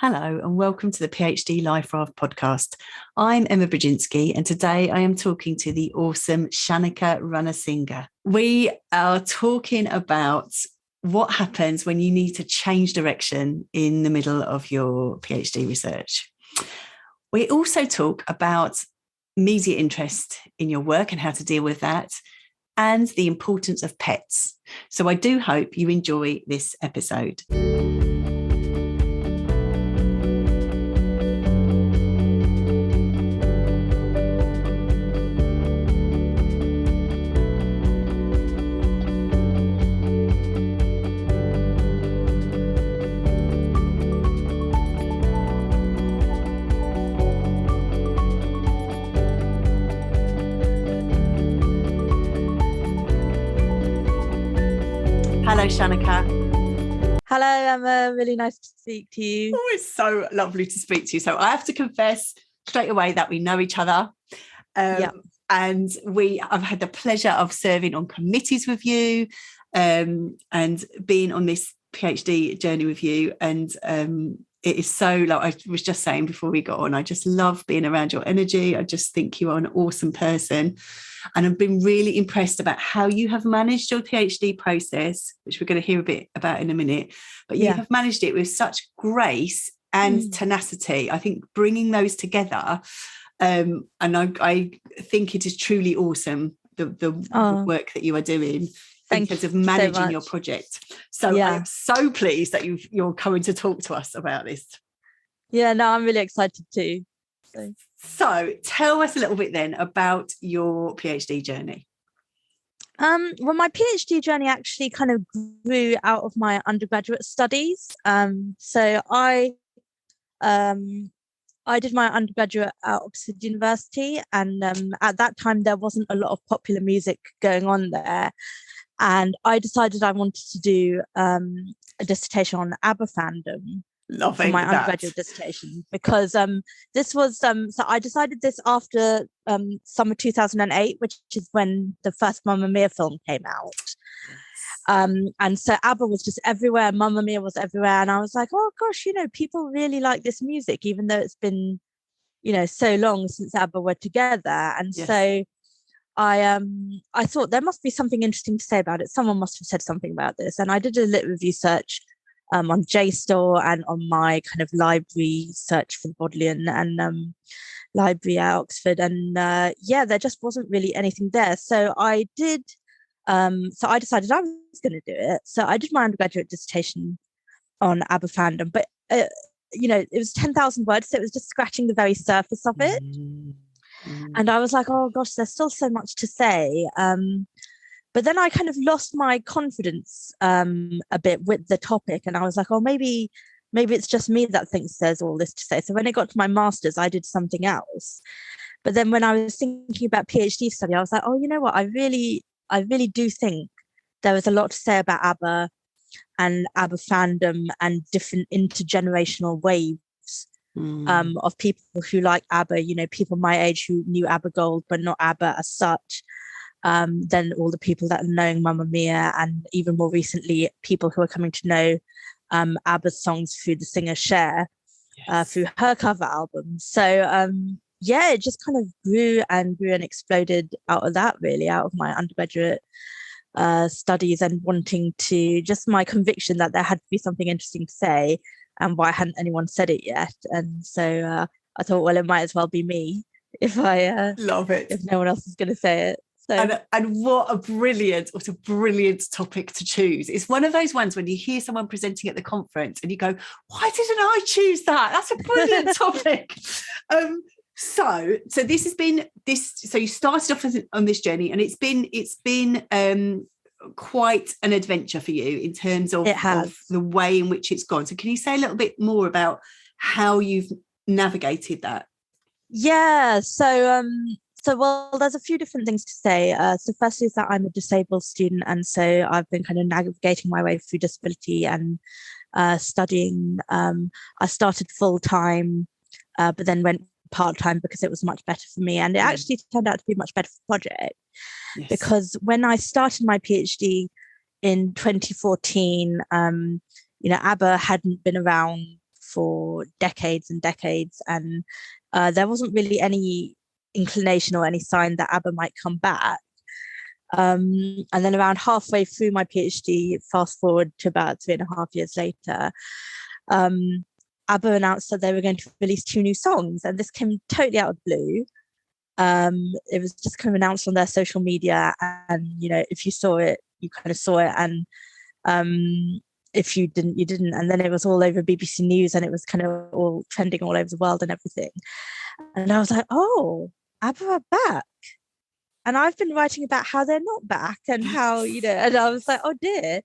Hello and welcome to the PhD Life Raft podcast. I'm Emma Brzezinski and today I am talking to the awesome Shanika Ranasinghe. We are talking about what happens when you need to change direction in the middle of your PhD research. We also talk about media interest in your work and how to deal with that, and the importance of pets. So I do hope you enjoy this episode. Hello, Shanika. Hello, Emma. Really nice to speak to you. Oh, it's so lovely to speak to you. So I have to confess straight away that we know each other. And I've had the pleasure of serving on committees with you and being on this PhD journey with you. And it is so, like I was just saying before we got on, I just love being around your energy. I just think you are an awesome person. And I've been really impressed about how you have managed your PhD process, which we're going to hear a bit about in a minute. But you have managed it with such grace and tenacity. I think bringing those together, and I think it is truly awesome, the work that you are doing in terms of managing your project. So I am so pleased that you're coming to talk to us about this. Yeah, no, I'm really excited too. So tell us a little bit then about your PhD journey. Well, my PhD journey actually kind of grew out of my undergraduate studies. So I did my undergraduate at Oxford University, and at that time there wasn't a lot of popular music going on there. And I decided I wanted to do a dissertation on ABBA fandom. For my undergraduate dissertation, because this was so I decided this after summer 2008, which is when the first Mamma Mia film came out. And so ABBA was just everywhere, Mamma Mia was everywhere, and I was like, oh gosh, people really like this music, even though it's been so long since ABBA were together. And so I thought there must be something interesting to say about it. Someone must have said something about this, and I did a little review search on JSTOR and on my kind of library search for the Bodleian and library at Oxford, and there just wasn't really anything there. So I did. So I decided I was going to do it. So I did my undergraduate dissertation on ABBA fandom, but it was 10,000 words, so it was just scratching the very surface of it. And I was like, oh gosh, there's still so much to say. But then I kind of lost my confidence a bit with the topic, and I was like, oh, maybe it's just me that thinks there's all this to say. So when I got to my master's, I did something else. But then when I was thinking about PhD study, I was like, oh, you know what? I really do think there was a lot to say about ABBA and ABBA fandom and different intergenerational waves of people who like ABBA. People my age who knew ABBA Gold, but not ABBA as such. Then all the people that are knowing Mamma Mia, and even more recently, people who are coming to know ABBA's songs through the singer Cher, through her cover album. So it just kind of grew and exploded out of that, really, out of my undergraduate studies, and wanting to, just my conviction that there had to be something interesting to say, and why hadn't anyone said it yet. And so I thought, well, it might as well be me if I love it, if no one else is going to say it. And what a brilliant topic to choose. It's one of those ones when you hear someone presenting at the conference and you go, why didn't I choose that? That's a brilliant topic. So this has been this. So you started off on this journey, and it's been quite an adventure for you in terms of the way in which it's gone. So can you say a little bit more about how you've navigated that? Yeah. So, well, there's a few different things to say. So firstly is that I'm a disabled student, and so I've been kind of navigating my way through disability and studying. I started full-time, but then went part-time because it was much better for me. And it actually turned out to be much better for the project, because when I started my PhD in 2014, ABBA hadn't been around for decades and decades, and there wasn't really any inclination or any sign that ABBA might come back. And then around halfway through my PhD, fast forward to about 3.5 years later, ABBA announced that they were going to release 2 new songs, and this came totally out of the blue. It was just kind of announced on their social media, and if you saw it, you kind of saw it, and if you didn't, you didn't. And then it was all over BBC News, and it was kind of all trending all over the world and everything. And I was like, oh, ABBA are back. And I've been writing about how they're not back, and how, and I was like, oh dear.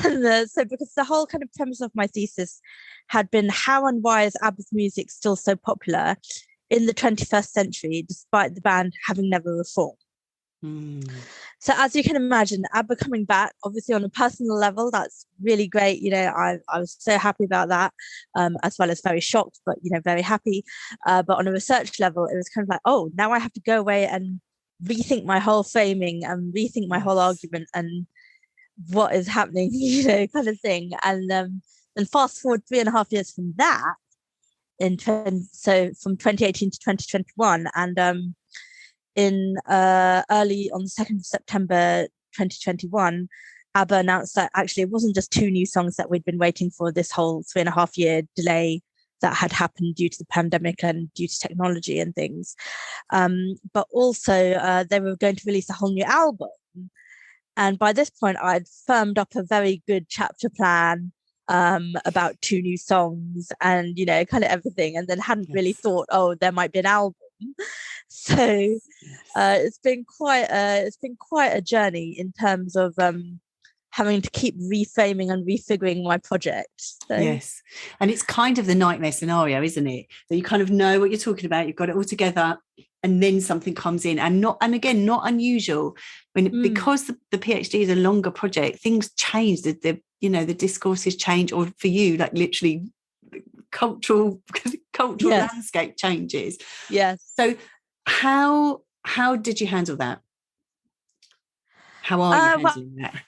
And so because the whole kind of premise of my thesis had been how and why is ABBA's music still so popular in the 21st century, despite the band having never reformed. So as you can imagine, ABBA coming back, obviously on a personal level, that's really great. I was so happy about that, as well as very shocked, but very happy. But on a research level, it was kind of like, oh, now I have to go away and rethink my whole framing and rethink my whole argument and what is happening, kind of thing. And then fast forward 3.5 years from that, so from 2018 to 2021, and in early on the 2nd of September 2021, ABBA announced that actually it wasn't just 2 new songs that we'd been waiting for this whole 3.5 year delay that had happened due to the pandemic and due to technology and things, but also they were going to release a whole new album. And by this point, I'd firmed up a very good chapter plan about 2 new songs and kind of everything, and then hadn't really thought, oh, there might be an album. So it's been quite a journey in terms of having to keep reframing and refiguring my project. So. Yes, and it's kind of the nightmare scenario, isn't it? That you kind of know what you're talking about, you've got it all together, and then something comes in, and again not unusual because the PhD is a longer project. Things change, the discourses change, or for you, like literally cultural landscape changes. Yes. So how did you handle that? How are you handling that?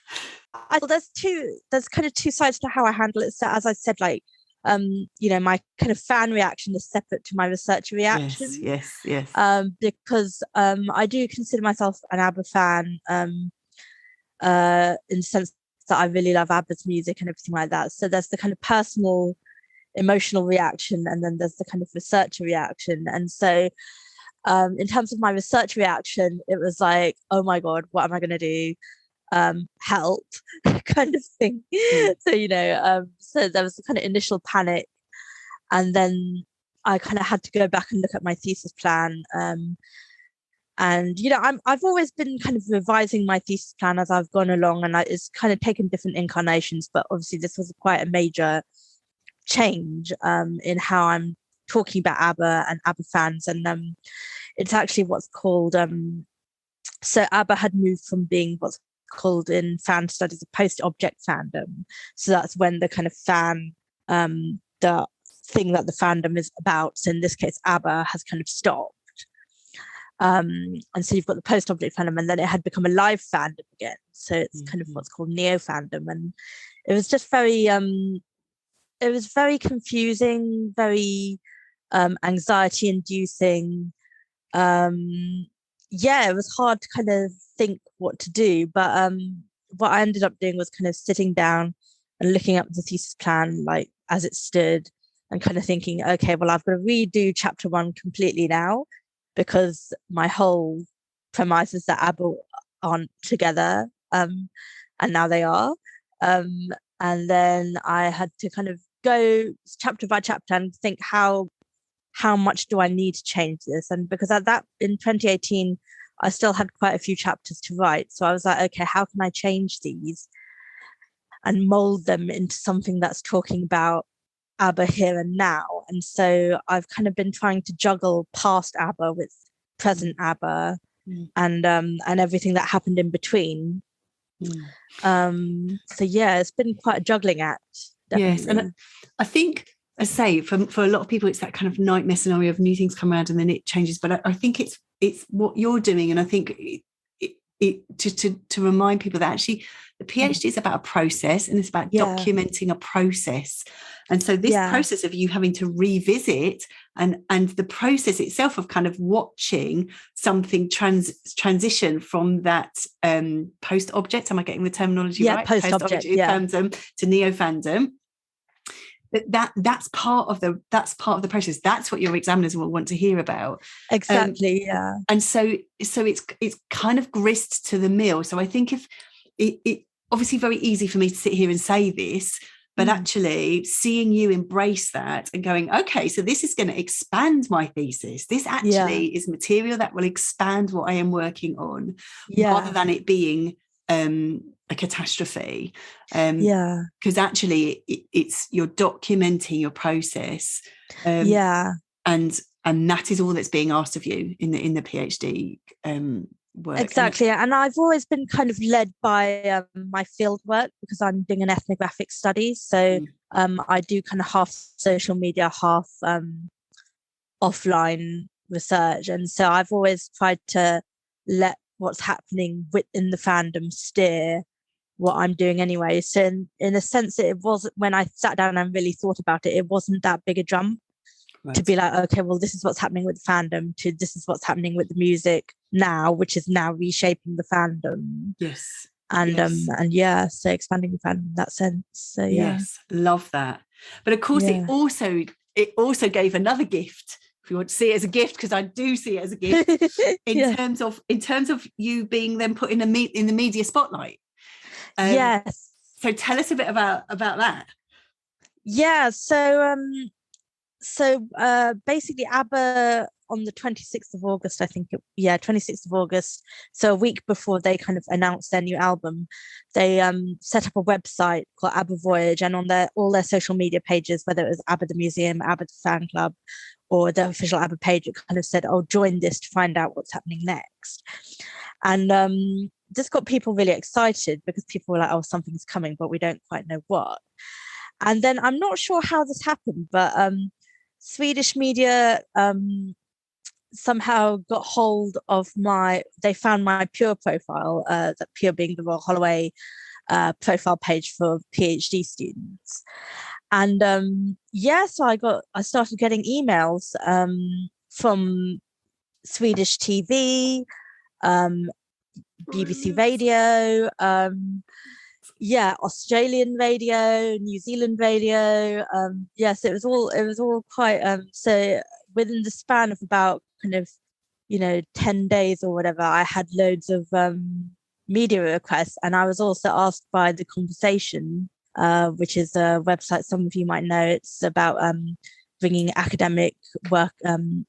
There's kind of 2 sides to how I handle it. So as I said, like my kind of fan reaction is separate to my research reaction. Yes. Because I do consider myself an ABBA fan, in the sense that I really love ABBA's music and everything like that. So there's the kind of personal emotional reaction, and then there's the kind of research reaction. And so in terms of my research reaction, it was like, oh my god, what am I going to do? Help kind of thing. So so there was a kind of initial panic, and then I kind of had to go back and look at my thesis plan, and I've always been kind of revising my thesis plan as I've gone along, and it's kind of taken different incarnations, but obviously this was quite a major change in how I'm talking about ABBA and ABBA fans. And it's actually what's called so ABBA had moved from being what's called in fan studies a post-object fandom. So that's when the kind of fan, the thing that the fandom is about, so in this case ABBA, has kind of stopped. And so you've got the post-object fandom, and then it had become a live fandom again. So it's kind of what's called Neofandom. And it was just very confusing, very anxiety inducing. It was hard to kind of think what to do, but what I ended up doing was kind of sitting down and looking at the thesis plan like as it stood, and kind of thinking, okay, well, I've got to redo chapter 1 completely now, because my whole premise is that ABBA aren't together, and now they are. And then I had to kind of go chapter by chapter and think how much do I need to change this? And because in 2018, I still had quite a few chapters to write. So I was like, okay, how can I change these and mold them into something that's talking about ABBA here and now? And so I've kind of been trying to juggle past ABBA with present ABBA, and everything that happened in between. So it's been quite a juggling act. Definitely. Yes, and I think, as I say, for a lot of people, it's that kind of nightmare scenario of new things come around and then it changes. But I think it's what you're doing, and I think to remind people that actually the PhD is about a process, and it's about documenting a process. And so this process of you having to revisit and the process itself of kind of watching something transition from that post object, am I getting the terminology right? Post object fandom to Neofandom. That's part of the process. That's what your examiners will want to hear about. Exactly. And so it's kind of grist to the mill. So I think if it obviously very easy for me to sit here and say this, but actually seeing you embrace that and going, okay, so this is going to expand my thesis. This actually is material that will expand what I am working on, rather than it being a catastrophe. Because actually it's you're documenting your process. And that is all that's being asked of you in the PhD work. Exactly. And I've always been kind of led by my field work, because I'm doing an ethnographic study. So I do kind of half social media, half offline research. And so I've always tried to let what's happening within the fandom steer what I'm doing anyway. So in a sense, it was, when I sat down and really thought about it, it wasn't that big a jump to be like, okay, well, this is what's happening with the fandom, to this is what's happening with the music now, which is now reshaping the fandom. So expanding the fandom in that sense. So yes, love that. But of course, it also gave another gift, if you want to see it as a gift, because I do see it as a gift, in terms of you being then put in the media spotlight. So tell us a bit about that. So basically ABBA on the 26th of August, I think 26th of August, so a week before they kind of announced their new album, they set up a website called ABBA Voyage, and on all their social media pages, whether it was ABBA the Museum, ABBA the Fan Club, or the official ABBA page, it kind of said, oh, join this to find out what's happening next. And this got people really excited, because people were like, oh, something's coming, but we don't quite know what. And then I'm not sure how this happened, but Swedish media somehow got hold of they found my Pure profile, that Pure being the Royal Holloway profile page for PhD students. And so I started getting emails from Swedish TV, BBC Radio, Australian radio, New Zealand radio. So it was all quite so within the span of about kind of 10 days or whatever, I had loads of media requests. And I was also asked by The Conversation, which is a website some of you might know. It's about bringing academic work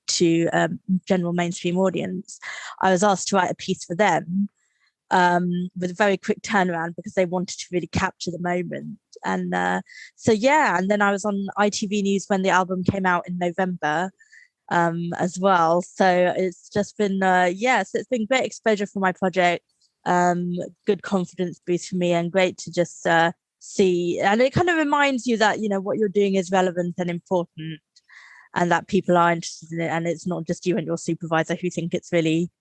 to general mainstream audience. I was asked to write a piece for them, with a very quick turnaround, because they wanted to really capture the moment. And and then I was on ITV News when the album came out in November as well. So it's just been so it's been great exposure for my project, good confidence boost for me, and great to just see. And it kind of reminds you that what you're doing is relevant and important, and that people are interested in it, and it's not just you and your supervisor who think it's really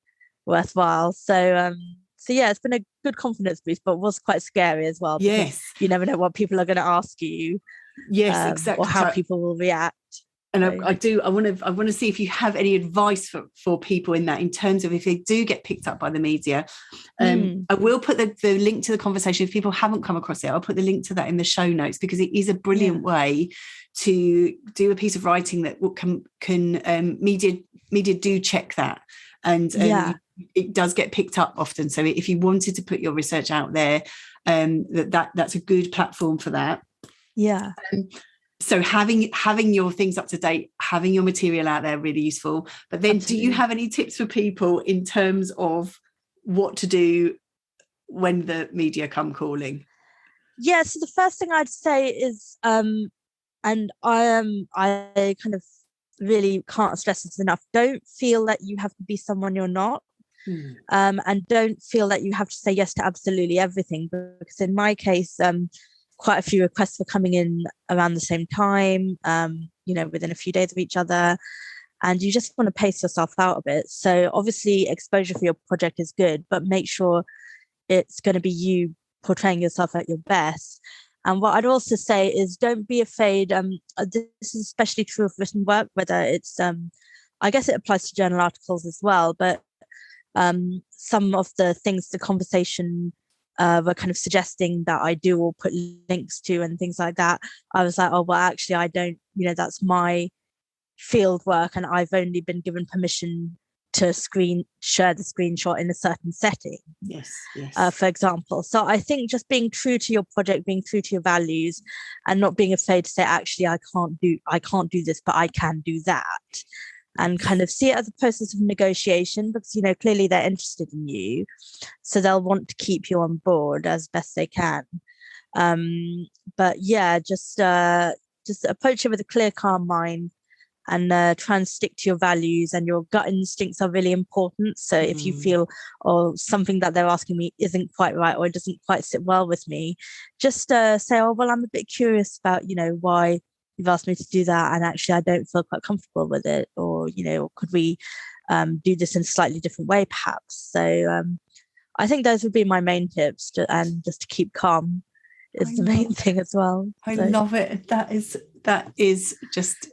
worthwhile. So it's been a good confidence boost, but was quite scary as well. Yes, you never know what people are going to ask you. Yes, exactly. Or how people will react. And I want to see if you have any advice for people in that, in terms of if they do get picked up by the media. I will put the link to The Conversation. If people haven't come across it, I'll put the link to that in the show notes, because it is a brilliant way to do a piece of writing that can media do check that, and it does get picked up often. So if you wanted to put your research out there, that's a good platform for that. So having your things up to date, having your material out there, really useful. But then do you have any tips for people in terms of what to do when the media come calling? So the first thing I'd say is, and I kind of really can't stress this enough, don't feel that you have to be someone you're not. And don't feel that you have to say yes to absolutely everything, because in my case, quite a few requests were coming in around the same time, within a few days of each other. and you just want to pace yourself out a bit. So obviously exposure for your project is good, but make sure it's going to be you portraying yourself at your best. And what I'd also say is don't be afraid. This is especially true of written work, whether it's, I guess it applies to journal articles as well, but some of the things the conversation were kind of suggesting that I do or put links to and things like that, I was like, oh, well, actually, I don't, that's my field work, and I've only been given permission to share the screenshot in a certain setting. Yes. For example. So I think just being true to your project, being true to your values, and not being afraid to say, actually, I can't do this, but I can do that. And kind of see it as a process of negotiation, because, clearly they're interested in you. So they'll want to keep you on board as best they can. But yeah, just approach it with a clear, calm mind, and try and stick to your values, and your gut instincts are really important. So if you feel, something that they're asking me isn't quite right, or it doesn't quite sit well with me, just say, oh, well, I'm a bit curious about, why you've asked me to do that, and actually I don't feel quite comfortable with it, or could we do this in a slightly different way perhaps. So I think those would be my main tips, and just to keep calm is the main thing as well. I love it. That is just,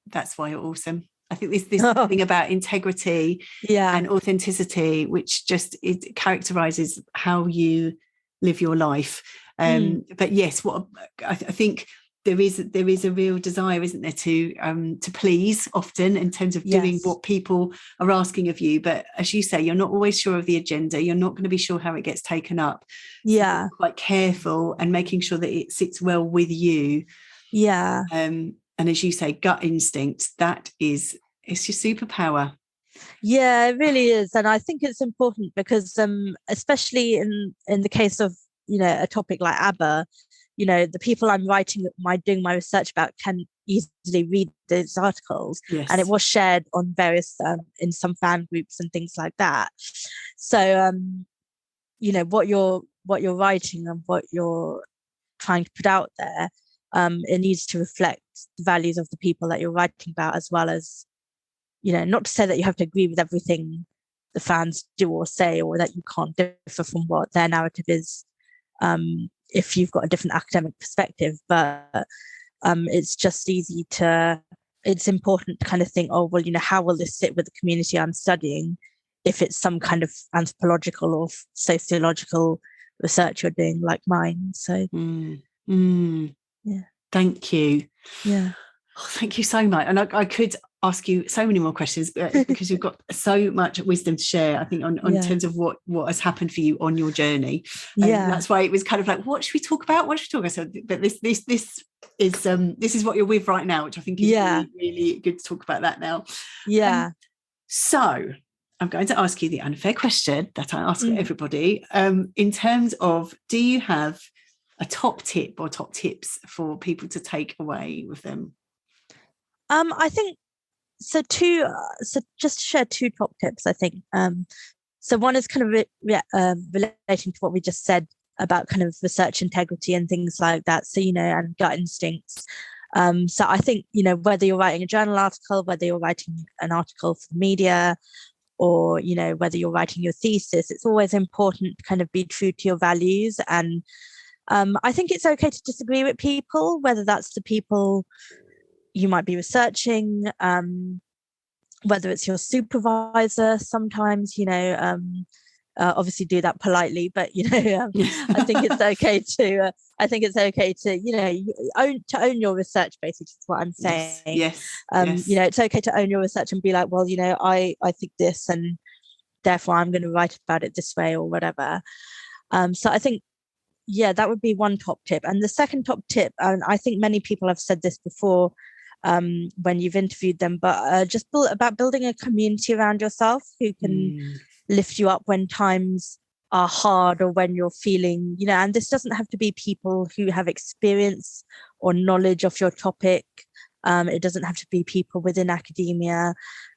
that's why you're awesome. I think this thing about integrity and authenticity, which just it characterizes how you live your life. But yes, what I think there is a real desire, isn't there, to please often, in terms of doing what people are asking of you. But as you say, you're not always sure of the agenda. You're not going to be sure how it gets taken up. So quite careful and making sure that it sits well with you. Yeah. And as you say, gut instinct, it's your superpower. Yeah, it really is. And I think it's important because especially in the case of, a topic like ABBA, the people I'm doing my research about can easily read those articles. Yes. And it was shared on various, in some fan groups and things like that. So, what you're writing and what you're trying to put out there, it needs to reflect the values of the people that you're writing about, as well as, not to say that you have to agree with everything the fans do or say, or that you can't differ from what their narrative is, if you've got a different academic perspective. But it's just it's important to kind of think, oh, well, how will this sit with the community I'm studying, if it's some kind of anthropological or sociological research you're doing like mine. So yeah. Thank you. Yeah. Oh, thank you so much. And I could ask you so many more questions, because you've got so much wisdom to share, I think, on terms of what has happened for you on your journey. And that's why it was kind of like, what should we talk about? So, but this is what you're with right now, which I think is really, really good to talk about that now. Yeah. So I'm going to ask you the unfair question that I ask everybody, in terms of, do you have a top tip or top tips for people to take away with them? I think so. Just to share two top tips, I think. So one is kind of relating to what we just said about kind of research integrity and things like that. So, and gut instincts. So I think, whether you're writing a journal article, whether you're writing an article for the media, or, whether you're writing your thesis, it's always important to kind of be true to your values. And I think it's okay to disagree with people, whether that's the people you might be researching, whether it's your supervisor. Sometimes, obviously do that politely, but I think it's okay to. Own your research. Basically, is what I'm saying. Yes. It's okay to own your research and be like, well, I think this, and therefore I'm going to write about it this way or whatever. So I think, that would be one top tip. And the second top tip, and I think many people have said this before, when you've interviewed them, but just about building a community around yourself who can lift you up when times are hard, or when you're feeling, and this doesn't have to be people who have experience or knowledge of your topic. It doesn't have to be people within academia.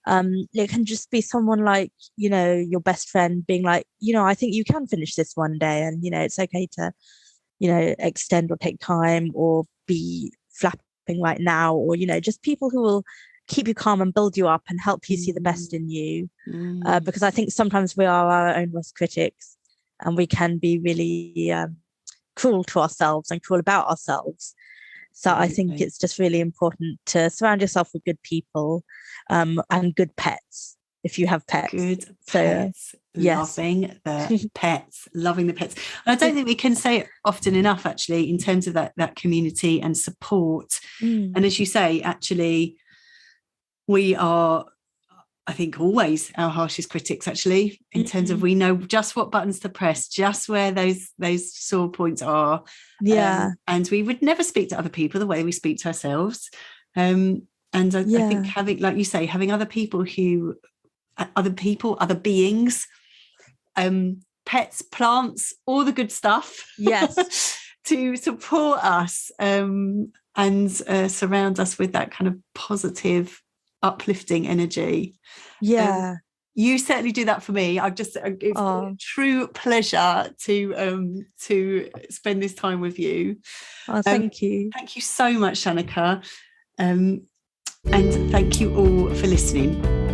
It can just be someone like, your best friend being like, I think you can finish this one day, and, it's okay to, extend or take time or be flapping right now, or, just people who will keep you calm and build you up and help you see the best in you. Because I think sometimes we are our own worst critics, and we can be really cruel to ourselves and cruel about ourselves. So I think it's just really important to surround yourself with good people, and good pets if you have pets. Good pets. Loving the pets. Loving the pets. And I don't think we can say it often enough, actually, in terms of that community and support. And as you say, actually, we are, I think, always our harshest critics, actually, in terms of we know just what buttons to press, just where those sore points are. And we would never speak to other people the way we speak to ourselves. And I think having, like you say, having other people, other beings, pets, plants, all the good stuff. Yes. To support us and surround us with that kind of positive, uplifting energy. You certainly do that for me. It's a true pleasure to spend this time with you. Thank you. Thank you so much, Shanika. And thank you all for listening.